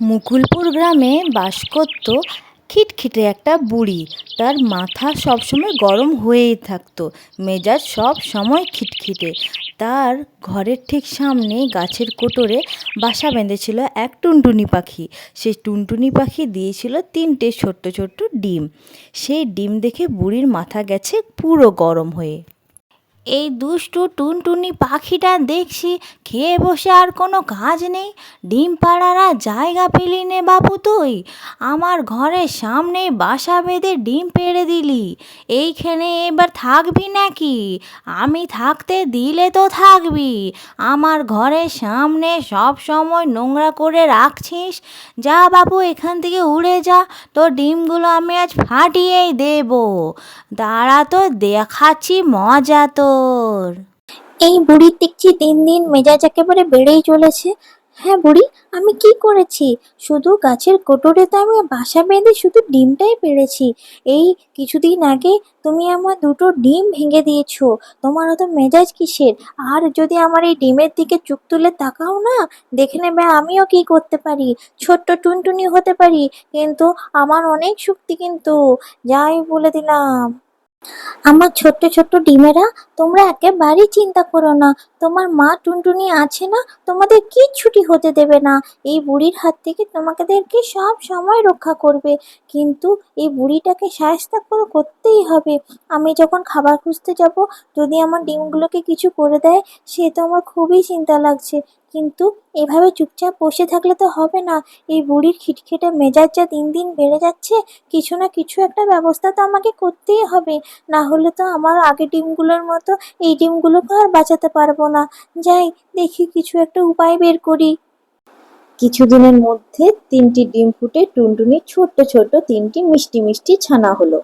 মুকুলপুর গ্রামে বাস করত খিটখিটে একটা বুড়ি। তার মাথা সবসময় গরম হয়েই থাকতো, মেজাজ সব সময় খিটখিটে। তার ঘরের ঠিক সামনে গাছের কোটরে বাসা বেঁধেছিল এক টুনটুনি পাখি। সেই টুনটুনি পাখি দিয়েছিল 3টে ছোট্ট ছোট্ট ডিম। সেই ডিম দেখে বুড়ির মাথা গেছে পুরো গরম হয়ে। এই দুষ্টু টুনটুনি পাখিটা দেখছি খেয়ে বসে আর কোনো কাজ নেই। ডিম পাড়ার আর জায়গা পেলি নে বাপু তুই, আমার ঘরের সামনে বাসা বেঁধে ডিম পেড়ে দিলি। এইখানে এবার থাকবি নাকি? আমি থাকতে দিলে তো থাকবি, আমার ঘরের সামনে সব সময় নোংরা করে রাখছিস। যা বাপু, এখান থেকে উড়ে যা, তোর ডিমগুলো আমি আজ ফাটিয়েই দেবো। দাঁড়া তো দেখাচ্ছি মজা তোর। এই বুড়ির দেখছি দিন দিন মেজাজ একেবারে বেড়েই চলেছে। হ্যাঁ বুড়ি, আমি কি করেছি? শুধু গাছের কোটরে তো আমি বাসা বেঁধে শুধু ডিমটাই পেড়েছি। এই কিছুদিন আগে তুমি আমার 2টো ডিম ভেঙে দিয়েছো। তোমার অত মেজাজ কিসের? আর যদি আমার এই ডিমের দিকে চোখ তুলে তাকাও না, দেখে নেবে আমিও কি করতে পারি। ছোট্ট টুনটুনি হতে পারি, কিন্তু আমার অনেক শক্তি কিন্তু, যাই বলে দিলাম। আমার ছোট্ট ছোট্ট ডিমেরা, তোমরা একেবারেই চিন্তা করো না। তোমার মা টুনটুনি আছে না, তোমাদের কিচ্ছুটি হতে দেবে না। এই বুড়ির হাত থেকে তোমাদেরকে সব সময় রক্ষা করবে। কিন্তু এই বুড়িটাকে শায়েস্তা করতেই হবে। আমি যখন খাবার খুঁজতে যাব, যদি আমার ডিমগুলোকে কিছু করে দেয়, সে তো আমার খুবই চিন্তা লাগছে। কিন্তু এভাবে চুপচাপ বসে থাকলে তো হবে না। এই বুড়ির খিটখিটে মেজাজ যা দিন দিন বেড়ে যাচ্ছে, কিছু না কিছু একটা ব্যবস্থা তো আমাকে করতেই হবে। না হলে তো আমার আগের ডিমগুলোর মতো এই ডিমগুলোকে আর বাঁচাতে পারবো না। যাই, দেখি কিছু একটা উপায় বের করি। কিছুদিনের মধ্যে 3টি ডিম ফুটে টুনটুনির ছোট্ট ছোট্ট 3টি মিষ্টি মিষ্টি ছানা হলো।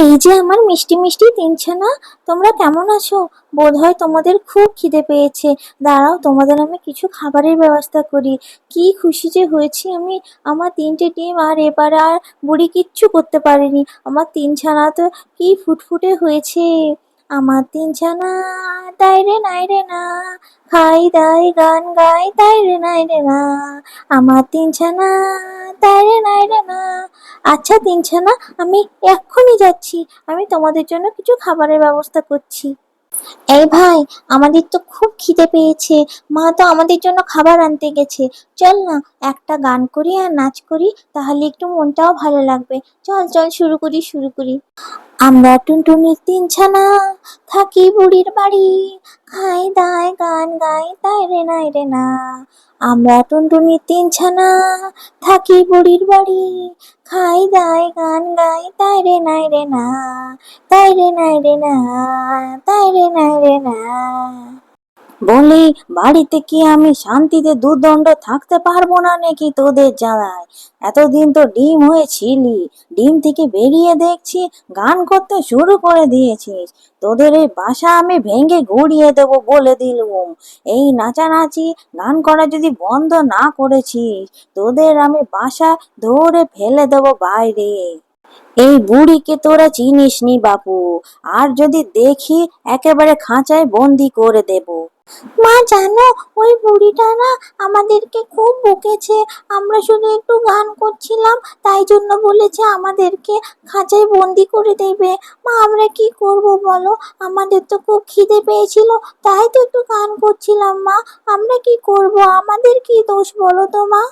এই যে আমার মিষ্টি মিষ্টি 3 ছানা, তোমরা কেমন আছো? বোধহয় তোমাদের খুব খিদে পেয়েছে। দাঁড়াও, তোমাদের আমি কিছু খাবারের ব্যবস্থা করি। কি খুশি যে হয়েছি আমি। আমার 3টে ডিম আর এবার আর বুড়ি কিচ্ছু করতে পারেনি। আমার 3 ছানা তো কি ফুটফুটে হয়েছে। আমার 3 ছানা, তাই রে নাই রে না, খাই দাই গান গাই তাই রে নাই রে না। আমার 3 ছানা, তাই রে নাই রে না। আচ্ছা 3 ছানা, আমি এক্ষুনি যাচ্ছি। আমি তোমাদের জন্য কিছু খাবারের ব্যবস্থা করছি। এই ভাই, আমাদের তো খুব খিদে পেয়েছে। মা তো আমাদের জন্য খাবার আনতে গেছে। চল না, একটা গান করি আর নাচ করি, তাহলে একটু মনটাও ভালো লাগবে। চল চল, শুরু করি শুরু করি। আমরা টুনটুনির 3 ছানা, থাকি বুড়ির বাড়ি, খাই দাই গান গাই তাই রে নাই রে না। আমরা টুনটুনির 3 ছানা, থাকি বুড়ির বাড়ি, খাই দাই গান গাই তাই রে নাই রে না, তাই রে নাই রে না, তাই রে নাই রে না। বলি, বাড়িতে কি আমি শান্তিতে দুদণ্ড থাকতে পারবো না নাকি তোদের জ্বালায়? এতদিন তো ডিম হয়েছিলি, ডিম থেকে বেরিয়ে দেখছি গান করতে শুরু করে দিয়েছিস। তোদের এই বাসা আমি ভেঙে গুড়িয়ে দেবো বলে দিলুম। এই নাচানাচি গান করা যদি বন্ধ না করেছিস, তোদের আমি বাসা ধরে ফেলে দেবো বাইরে। এই বুড়িকে তোরা চিনিস নি বাপু, আর যদি দেখি একেবারে খাঁচায় বন্দি করে দেব। মা জানো, ওই বুড়িটা না আমাদেরকে খুব বকেছে। আমরা শুধু একটু গান করছিলাম, তাই জন্য বলেছে আমাদেরকে খাঁচায় বন্দি করে দেবে। মা, আমরা কি করব বলো? আমাদের তো খুব খিদে পেয়েছিল, তাই তো একটু গান করছিলাম। মা, আমরা কি করব? আমাদের কি দোষ বলো তো মা?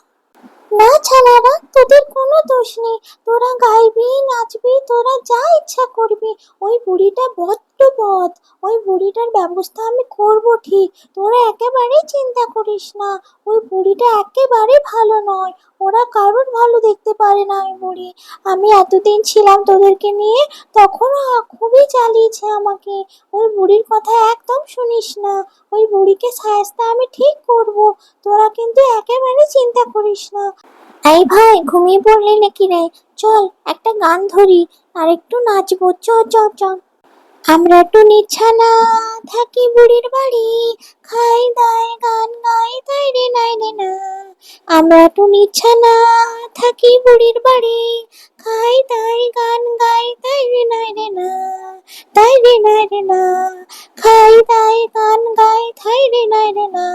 না ছানারা, তোদের কোনো দোষ নেই। তোরা গাইবি, নাচবি, তোরা যা ইচ্ছা করবি। ওই বুড়িটা বড্ড বদ। ওই বুড়িটার ব্যবস্থা আমি করব ঠিক। তোরা একেবারেই চিন্তা করিস না। ওই বুড়িটা একেবারে ভালো নয়। ওরা কারোর ভালো দেখতে পারে না ওই বুড়ি। আমি এতদিন ছিলাম তোদেরকে নিয়ে, তখনও খুবই জ্বালিয়েছে আমাকে। ওই বুড়ির কথা একদম শুনিস না। ওই বুড়িকে শায়েস্তা আমি ঠিক করব। তোরা কিন্তু একেবারে চিন্তা করিস না। এই ভাই, ঘুমিয়ে পড়লি নাকি রে? চল একটা গান ধরি, আর একটু নাচবো। চল চল চল। আমরা টুনির ছানা, থাকি বুড়ির বাড়ি, খাই দাই গান গাই তাই রে নাই রে না। আমরা টুনির ছানা, থাকি বুড়ির বাড়ি, খাই দাই গান গাই তাই রে নাই রে না, তাই রে নাই রে না, খাই দাই গান গাই তাই রে নাই রে না।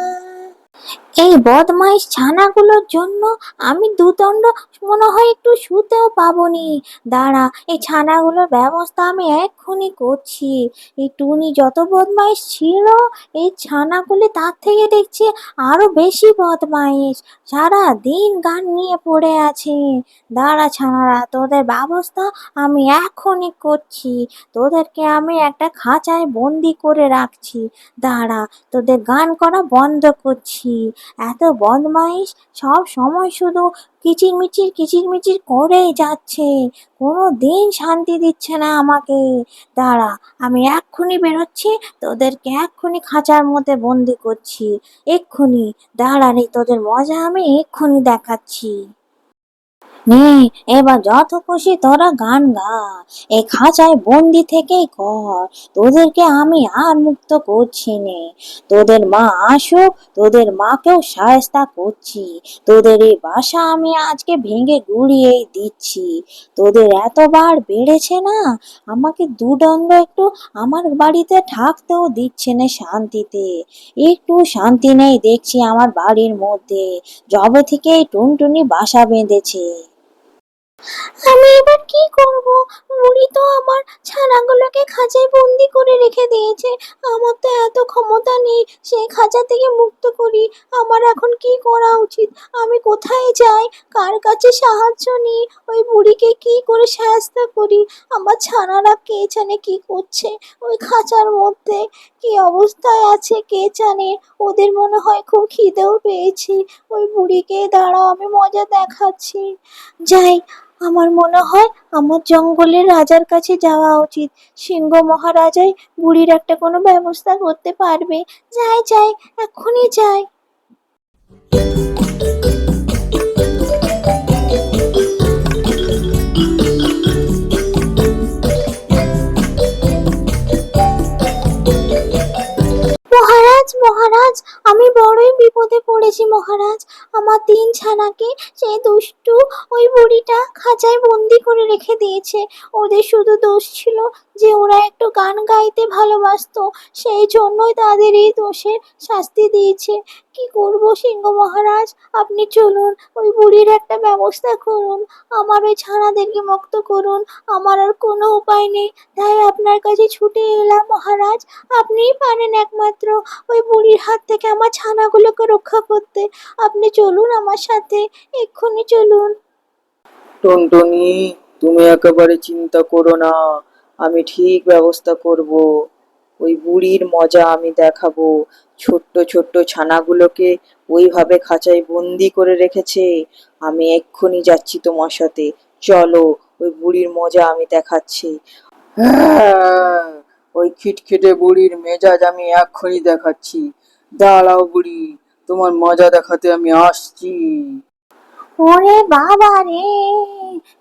এই বদমাইশ ছানাগুলোর জন্য আমি দুদণ্ড মনে হয় একটু শুতেও পাবনি। দাঁড়া, এই ছানাগুলোর ব্যবস্থা আমি এক্ষুনি করছি। এই টুনি যত বদমাইশ ছিল, এই ছানাগুলি তার থেকে দেখছি আরো বেশি বদমাইশ। সারা দিন গান নিয়ে পড়ে আছে। দাঁড়া ছানারা, তোদের ব্যবস্থা আমি এক্ষুনি করছি। তোদেরকে আমি একটা খাঁচায় বন্দি করে রাখছি। দাঁড়া, তোদের গান করা বন্ধ করছি। এত বদমাইশ, সব সময় শুধু কিচিরমিচির করেই যাচ্ছে, কোনো দিন শান্তি দিচ্ছে না আমাকে। দাঁড়া, আমি এক্ষুনি বেরোচ্ছি, তোদেরকে এক্ষুনি খাঁচার মধ্যে বন্দি করছি। এক্ষুনি দাঁড়া রে, তোদের মজা আমি এক্ষুনি দেখাচ্ছি। নে, এবার যত খুশি তোরা গান গা, এই খাঁচায় বন্দি থেকেই কর। তোদেরকে আমি আর মুক্ত করছি নে। তোদের মা আসুক, তোদের মাকেও শায়েস্তা করছি। তোদের এই বাসা আমি আজকে ভেঙে গুড়িয়েই দিচ্ছি। তোদের এতবার বেড়েছে না, আমাকে দুদণ্ড একটু আমার বাড়িতে থাকতেও দিচ্ছে না শান্তিতে। একটু শান্তি নেই দেখছি আমার বাড়ির মধ্যে, যবে থেকে এই টুনটুনি বাসা বেঁধেছে। আমি এবার কি করব? বুড়ি তো আমার ছানাগুলোকে খাঁচায় বন্দি করে রেখে দিয়েছে। আমার তো এত ক্ষমতা নেই সেই খাঁচা থেকে মুক্ত করি। আমার এখন কি করা উচিত? আমি কোথায় যাই? কার কাছে সাহায্য নিই? ওই বুড়িকে কি করে সাহায্য করি? আমার ছানারা কে জানে কি করছে ওই খাঁচার মধ্যে, কি অবস্থায় আছে কে জানে। ওদের মনে হয় খুব খিদেও পেয়েছে। ওই বুড়িকে দাঁড়াও, আমি মজা দেখাচ্ছি। যাই, আমার মনে হয় আমার জঙ্গলের রাজার কাছে যাওয়া উচিত। সিংহ মহারাজাই বুড়ির একটা কোনো ব্যবস্থা করতে পারবে। যাই যাই, এক্ষুনি যাই। মহারাজ মহারাজ, আমি বড়ই বিপদে পড়েছি মহারাজ। আমার 3 ছানাকে সেই দুষ্টু ওই বুড়িটা খাঁচায় বন্দি করে রেখে দিয়েছে। ওদের শুধু দোষ ছিল যে ওরা একটু গান গাইতে ভালোবাসতো, সেই জন্যই তাদের এই দোষের শাস্তি দিয়েছে। কি করব সিংহ মহারাজ, আপনি চলুন, ওই বুড়ির একটা ব্যবস্থা করুন। আমার ওই ছানাদেরকে মুক্ত করুন। আমার আর কোনো উপায় নেই, তাই আপনার কাছে ছুটে এলাম মহারাজ। আপনিই পারেন একমাত্র ওই বুড়ির হাত থেকে আমার ছানাগুলোকে রক্ষা করতে। আপনি চলুন আমার সাথে, এক্ষুনি চলুন। টুনটুনি, তুমি একেবারে চিন্তা করো না, আমি ঠিক ব্যবস্থা করব। ওই বুড়ির মজা আমি দেখাবো। ছোট্ট ছোট্ট ছানাগুলোকে ওইভাবে খাঁচায় বন্দি করে রেখেছে। আমি এক্ষুনি যাচ্ছি তোমার সাথে, চলো, ওই বুড়ির মজা আমি দেখাচ্ছি। হ্যাঁ, ওই খিটখিটে বুড়ির মেজাজ আমি এক্ষুনি দেখাচ্ছি। দাঁড়াও বুড়ি, তোমার মজা দেখাতে আমি আসছি। ওরে বাবা রে,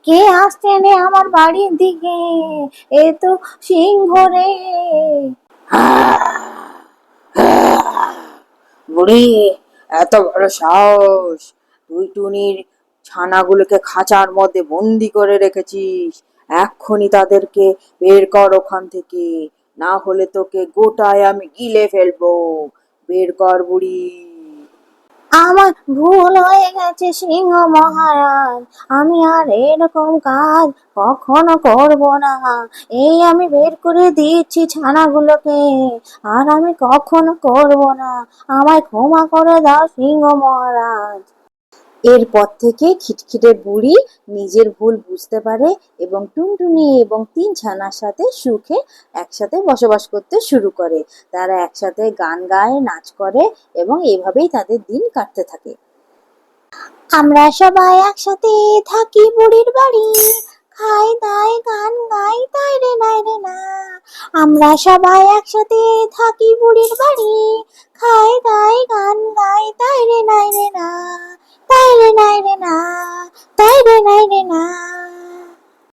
কে আসছে রে আমার বাড়ির দিকে? এ তো সিংহ রে। বুড়ি, এত বড় সাহস! তুই টুনির ছানাগুলোকে খাঁচার মধ্যে বন্দি করে রেখেছিস। এক্ষুনি তাদেরকে বের কর ওখান থেকে, না হলে তোকে গোটায় আমি গিলে ফেলবো। বের কর বুড়ি। আমার ভুল হয়ে গেছে সিংহ মহারাজ, আমি আর এরকম কাজ কখনো করব না। এই আমি বের করে দিচ্ছি ছানাগুলোকে, আর আমি কখনো করব না। আমায় ক্ষমা করে দাও সিংহ মহারাজ। এরপর থেকে খিটখিটে বুড়ি নিজের ভুল বুঝতে পারে এবং টুনটুনি এবং 3 ছানার সাথে সুখে একসাথে বসবাস করতে শুরু করে। তারা একসাথে গান গায়, নাচ করে এবং এভাবেই তাদের দিন কাটতে থাকে। আমরা সবাই একসাথে থাকি বুড়ির বাড়ি, খাই দাই গান গাই তাই রে নাই রে না। আমরা সবাই একসাথে থাকি বুড়ির বাড়ি, খাই দাই গান গাই তাই রে নাই রে না, তাই রে নাই রে না, তাই রে নাই রে না।